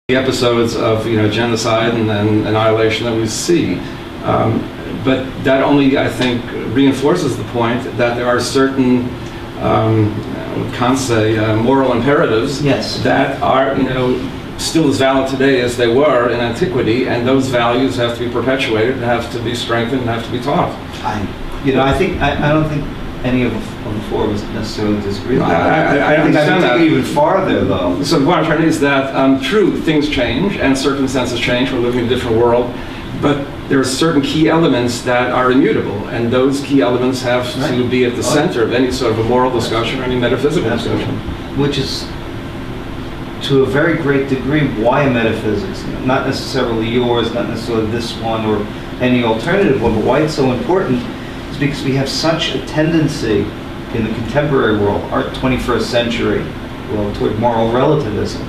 the episodes of genocide and annihilation that we see. But that only, I think, reinforces the point that there are certain Kant say moral imperatives that are still as valid today as they were in antiquity, and those values have to be perpetuated and have to be strengthened and have to be taught. I don't think any of the four of us necessarily disagree with that. I understand that. Even farther, though. So what I'm trying to say is that, true, things change and circumstances change. We're living in a different world, but there are certain key elements that are immutable, and those key elements have to be at the center of any sort of a moral discussion or any metaphysical discussion. Which is, to a very great degree, why metaphysics? Not necessarily yours, not necessarily this one or any alternative one, but why it's so important is because we have such a tendency in the contemporary world, our 21st century, toward moral relativism,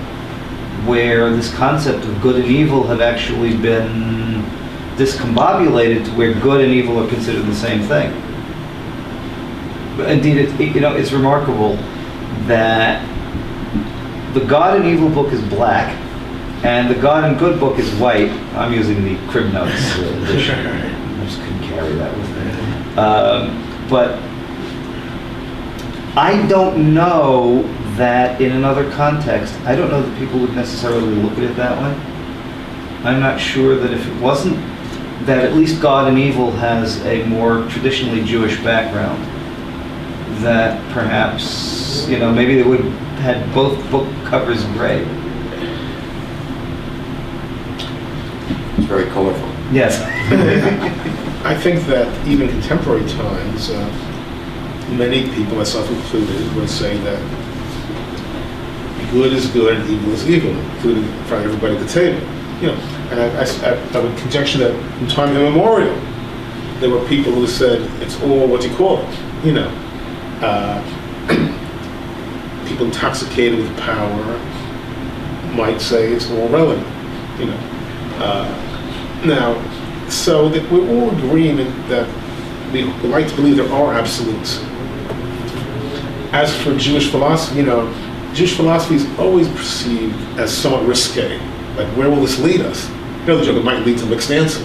where this concept of good and evil have actually been discombobulated to where good and evil are considered the same thing. But indeed, it's remarkable that the God and Evil book is black, and the God and Good book is white. I'm using the Crib Notes edition. I just couldn't carry that with me. But I don't know that in another context, I don't know that people would necessarily look at it that way. I'm not sure that if it wasn't that at least God and Evil has a more traditionally Jewish background, that perhaps, maybe they would have had both book covers gray. It's very colorful. Yes. I think that even contemporary times, many people, myself included, would say that good is good and evil is evil, including for everybody at the table. And I would conjecture that from time immemorial, there were people who said it's all what you call it. People intoxicated with power might say it's all relative. Now, so that we're all agreeing that we like to believe there are absolutes. As for Jewish philosophy, Jewish philosophy is always perceived as somewhat risque. Like, where will this lead us? The joke, it might lead to mixed answer,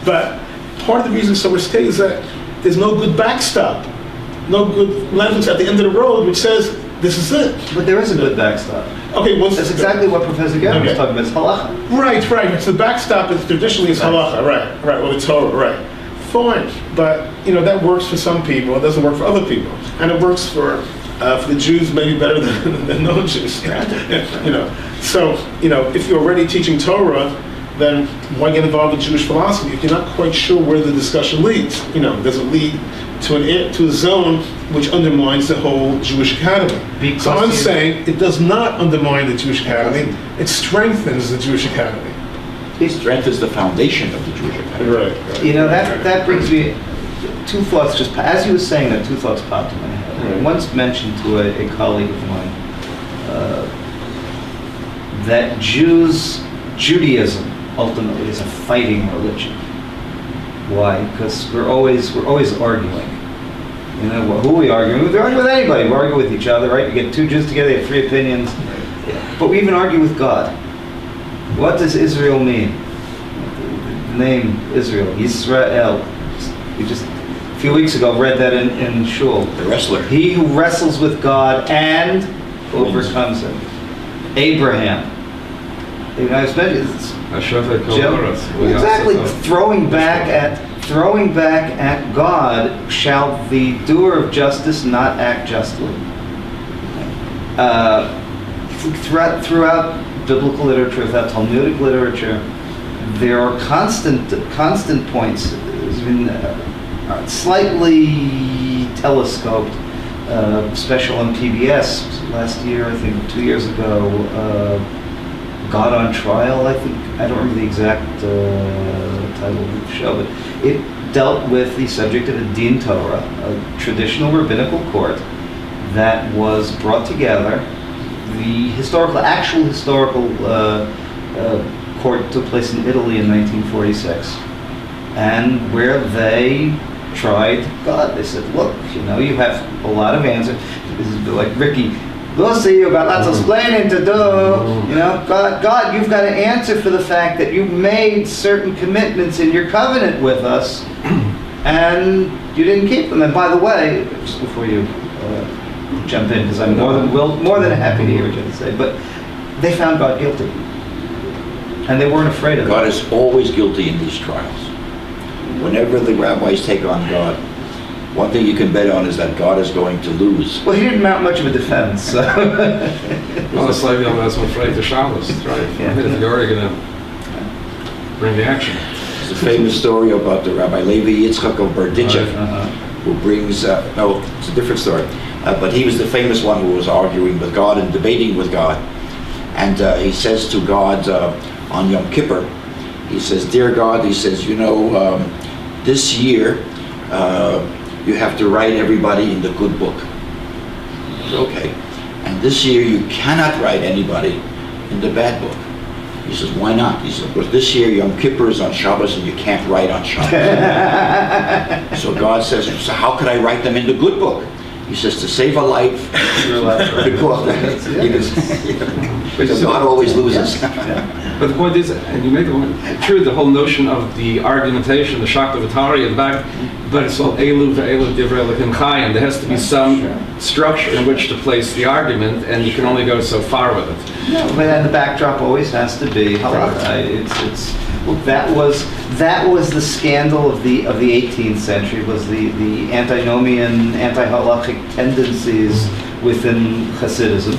But part of the reason it's so risque is that there's no good backstop, no good language at the end of the road which says, this is it. But there is a good backstop. Okay, that's exactly what Professor Garrin was talking about. It's halacha. Right. So the backstop is traditionally halacha. Right. Or the Torah. Right. Fine. But that works for some people. It doesn't work for other people, and it works for the Jews maybe better than non-Jews. So if you're already teaching Torah, then why get involved in Jewish philosophy if you're not quite sure where the discussion leads? Does it lead to a zone which undermines the whole Jewish academy? So I'm saying it does not undermine the Jewish academy. It strengthens the Jewish academy. It strengthens the foundation of the Jewish academy. Right. That brings me two thoughts. Just as you were saying that, two thoughts popped in my head. I once mentioned to a colleague of mine that Judaism ultimately is a fighting religion. Why? Because we're always arguing. Who are we arguing with? We argue with anybody. We argue with each other, right? You get two Jews together, they have three opinions. But we even argue with God. What does Israel mean? The name Israel, Yisrael. We just a few weeks ago read that in Shul. The wrestler. He who wrestles with God and overcomes him. Abraham. Exactly. Throwing back at God, shall the doer of justice not act justly? Throughout biblical literature, throughout Talmudic literature, there are constant points. There's been slightly telescoped special on PBS last year, I think 2 years ago. God on Trial, I think. I don't remember the exact title of the show, but it dealt with the subject of a Din Torah, a traditional rabbinical court that was brought together. The actual historical court took place in Italy in 1946, and where they tried God. They said, look, you have a lot of answers. This is like Ricky we'll see, you've got lots of explaining to do. You know, God, you've got to answer for the fact that you made certain commitments in your covenant with us, and you didn't keep them. And by the way, just before you jump in, because I'm more than happy to hear what you have to say, but they found God guilty. And they weren't afraid of it. God is always guilty in these trials. Whenever the rabbis take on God, one thing you can bet on is that God is going to lose. Well, he didn't mount much of a defense. So. Well, it's like the others were afraid to Shabbos, right? Yeah. If you're already going to bring the action. There's a famous story about the Rabbi Levi Yitzchak of Berdichev, who brings, no, it's a different story, but he was the famous one who was arguing with God and debating with God. And he says to God on Yom Kippur, he says, "Dear God," he says, "you know, this year you have to write everybody in the good book." He says, "Okay. And this year you cannot write anybody in the bad book." He says, "Why not?" He says, "Because this year Yom Kippur is on Shabbos and you can't write on Shabbos." So God says, "So how could I write them in the good book?" He says, "To save a life, because God always loses." But the point is, and you made the point, true, the whole notion of the argumentation, the Shaktavatari in the back, but it's called Elu ve'elu divrei Elokim chayim. There has to be some structure in which to place the argument, and you can only go so far with it. No, but then the backdrop always has to be halakha. Well, that was the scandal of the 18th century, was the antinomian, anti-halachic tendencies within Hasidism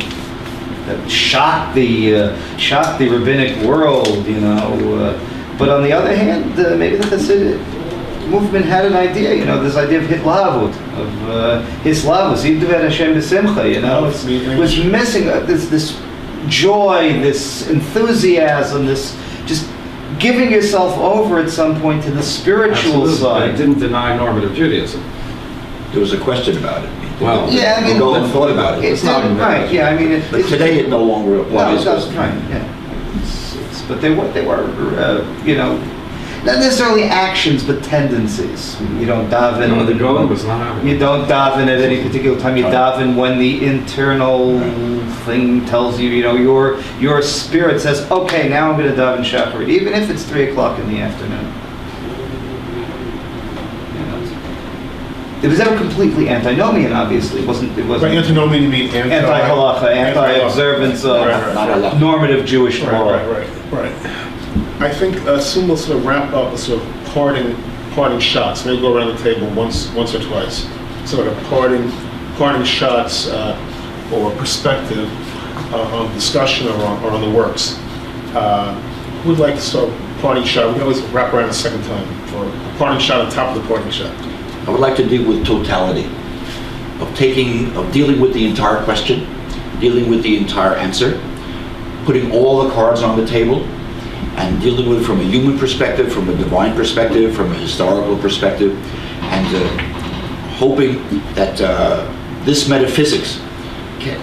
that shocked the rabbinic world, you know. But on the other hand, maybe the Hasidic movement had an idea, you know, this idea of hitlavut, of hislavus, yidver Hashem b'simcha, you know, was missing this joy, this enthusiasm, this just giving yourself over at some point to the spiritual side. But it didn't deny normative Judaism. There was a question about it. Well, yeah, I mean, go and thought about it. It's not right. Yeah, I mean, but today it no longer applies. No, it doesn't. Right. Yeah. But they were, you know, not necessarily actions, but tendencies. You don't daven. No, the Garrin was not happening. You don't daven at any particular time. You daven when the internal thing tells you. You know, your spirit says, "Okay, now I'm going to daven shacharit," even if it's 3 o'clock in the afternoon. It was never completely antinomian, obviously. It wasn't. By antinomian, you mean anti-halacha, anti-observance of normative Jewish law. Right. I think Sum will sort of wrap up with sort of parting shots. Maybe go around the table once or twice. Sort of parting shots or perspective on discussion or on the works. Who would like to start parting shot? We can always wrap around a second time for a parting shot on top of the parting shot. I would like to deal with totality, of dealing with the entire question, dealing with the entire answer, putting all the cards on the table, and dealing with it from a human perspective, from a divine perspective, from a historical perspective, and hoping that this metaphysics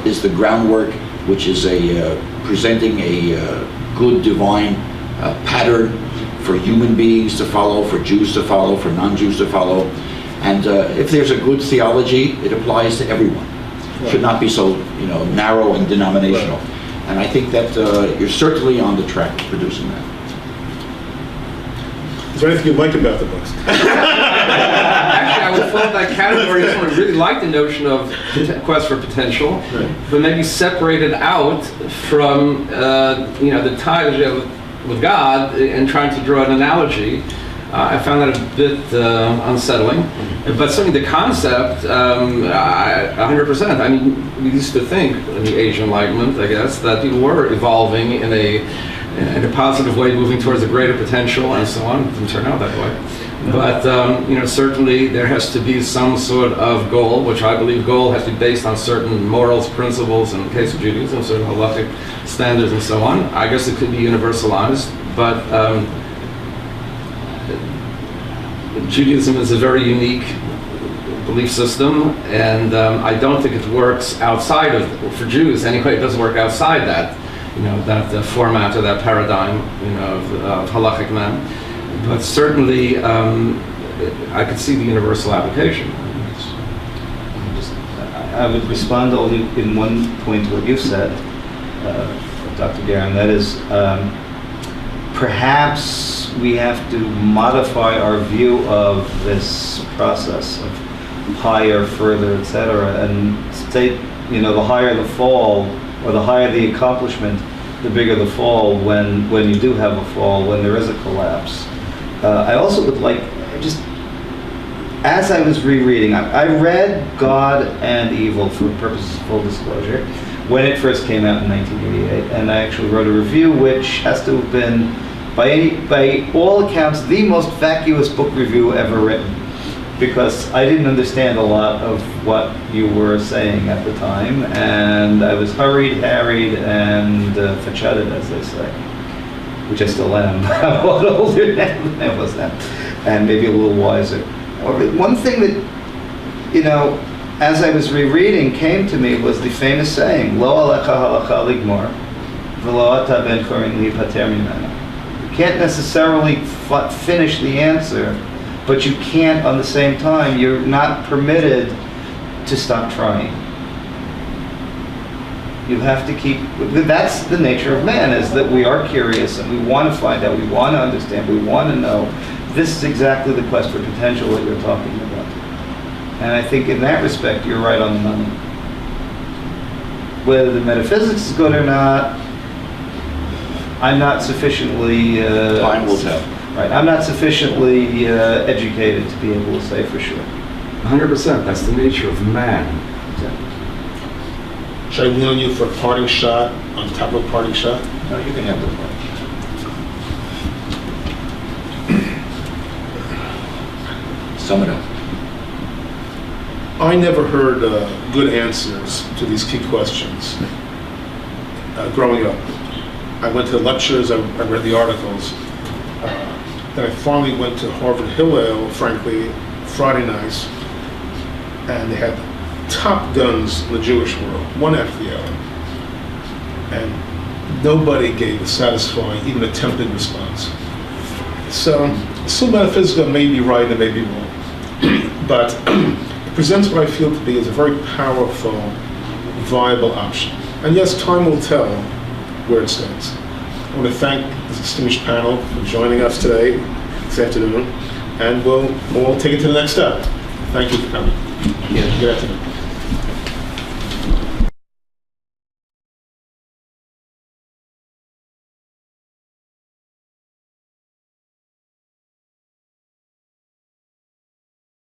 is the groundwork which is presenting a good divine pattern for human beings to follow, for Jews to follow, for non-Jews to follow. And if there's a good theology, it applies to everyone. It should not be so, you know, narrow and denominational. And I think that you're certainly on the track of producing that. Is there anything you like about the books? Actually, I would fall in that category. Someone really liked the notion of quest for potential, but maybe separated out from you know, the ties with God and trying to draw an analogy. I found that a bit unsettling, but certainly the concept, 100%. I mean, we used to think in the Age of Enlightenment, I guess, that people were evolving in a positive way, moving towards a greater potential and so on. It didn't turn out that way. But you know, certainly there has to be some sort of goal, which I believe goal has to be based on certain morals, principles, in the case of Judaism, certain halachic standards and so on. I guess it could be universalized, but Judaism is a very unique belief system, and I don't think it works outside of, for Jews anyway, it doesn't work outside that, you know, that format or that paradigm, you know, of halachic men. But certainly, I could see the universal application. I would respond only in one point to what you said, Dr. Garrin. That is, perhaps we have to modify our view of this process of higher, further, etc., and state, the higher the fall, or the higher the accomplishment, the bigger the fall when you do have a fall, when there is a collapse. I also would like, just as I was rereading, I read God and Evil for purposes of full disclosure when it first came out in 1988, and I actually wrote a review which has to have been, by all accounts, the most vacuous book review ever written, because I didn't understand a lot of what you were saying at the time, and I was hurried, harried, and fachaded, as they say, which I still am. I'm a lot older now than I was then, and maybe a little wiser. One thing that, as I was rereading, came to me was the famous saying, Lo alecha halacha ligmor, v'lo ata ben korin lipater mimena. You can't necessarily finish the answer, but you can't, on the same time, you're not permitted to stop trying. You have to keep, that's the nature of man, is that we are curious and we want to find out, we want to understand, we want to know. This is exactly the quest for potential that you're talking about. And I think in that respect, you're right on the money. Whether the metaphysics is good or not, I'm not sufficiently... Time will tell. Right, I'm not sufficiently educated to be able to say for sure. 100%, that's the nature of man. Should I lean on you for a parting shot on top of a parting shot? No, you can have the point. Sum it up. I never heard good answers to these key questions growing up. I went to lectures, I read the articles. Then I finally went to Harvard Hillel, frankly, Friday nights, and they had top guns in the Jewish world, one after the other. And nobody gave a satisfying, even attempted response. So, Summa Metaphysica may be right and may be wrong, but it presents what I feel to be as a very powerful, viable option. And yes, time will tell where it stands. I want to thank the distinguished panel for joining us today, this afternoon, and we'll take it to the next step. Thank you for coming. Yeah. Good afternoon.